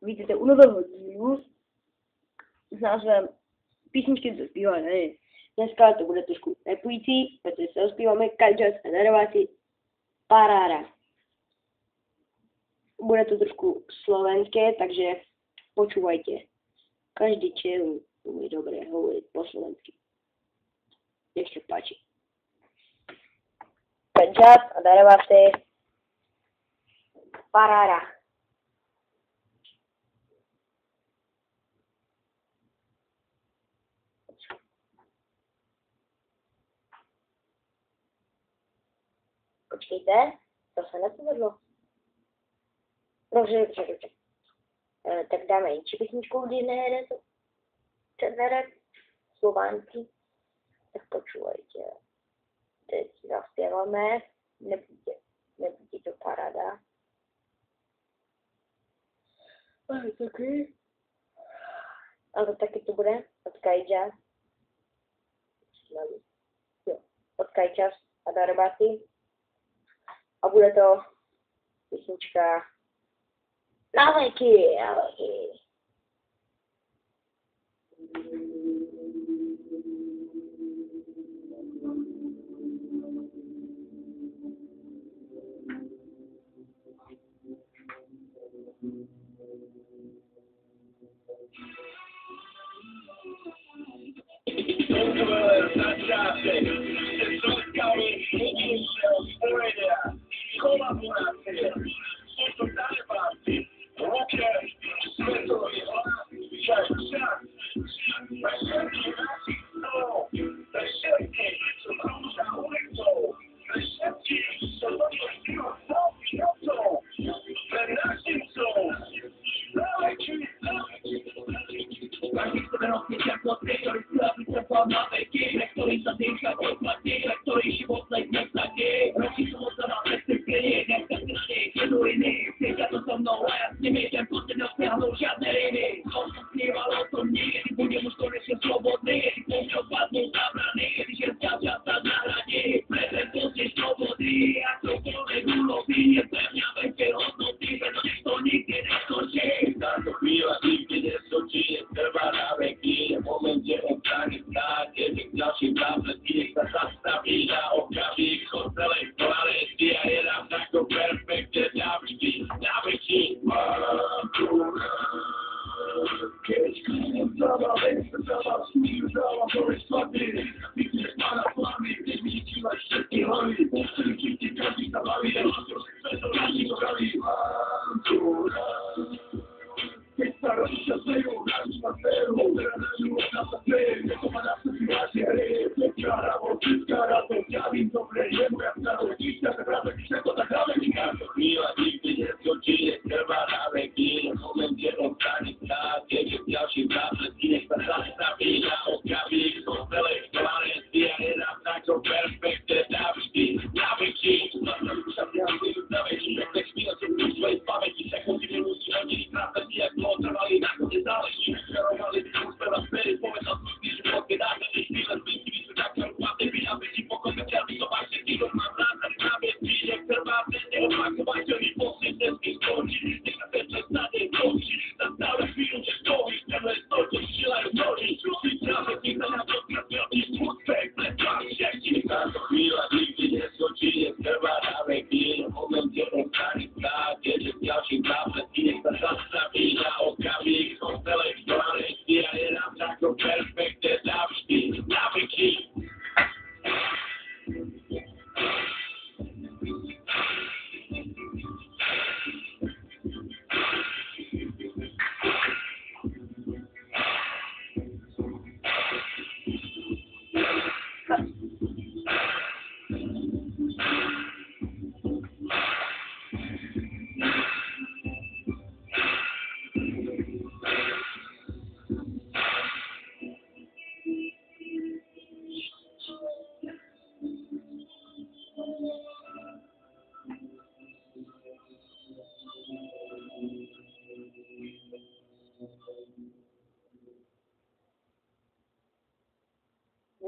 Vítejte u nového dílu s názvem Písničky, co zpívají hry. Dneska to bude trošku repující, protože se ospíváme Kajjas a Darováci Paráda. Bude to trošku slovenské, takže počúvajte. Každý čel umí dobre hovoriť po slovensky. Nech sa páči. Kajjas a Darováci Paráda. Počkejte, to se nepovedlo. Dobře. Tak dáme jinčí písničku, když nejede to předvede slovánky. Tak počúvajte. Teď zaspěváme, nebude to paráda. Ale taky to bude od Kajjas. Od Kajjas a Darováci. A bude to písnička na veky.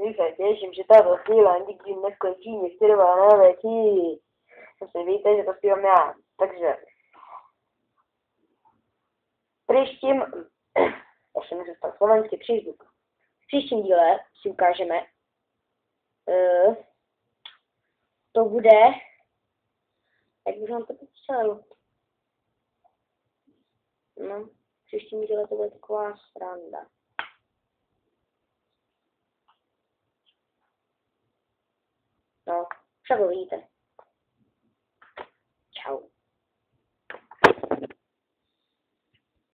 My se těším, že tato chvíle nikdy neskončí, některé na veky. Prostě víte, že to zpívám já. Takže příštím, já jsem řekl slovensky přízvuk. V příštím díle si ukážeme, to bude, jak bych vám to popsal, no, v příštím díle to bude taková sranda. No, však ho vidíte.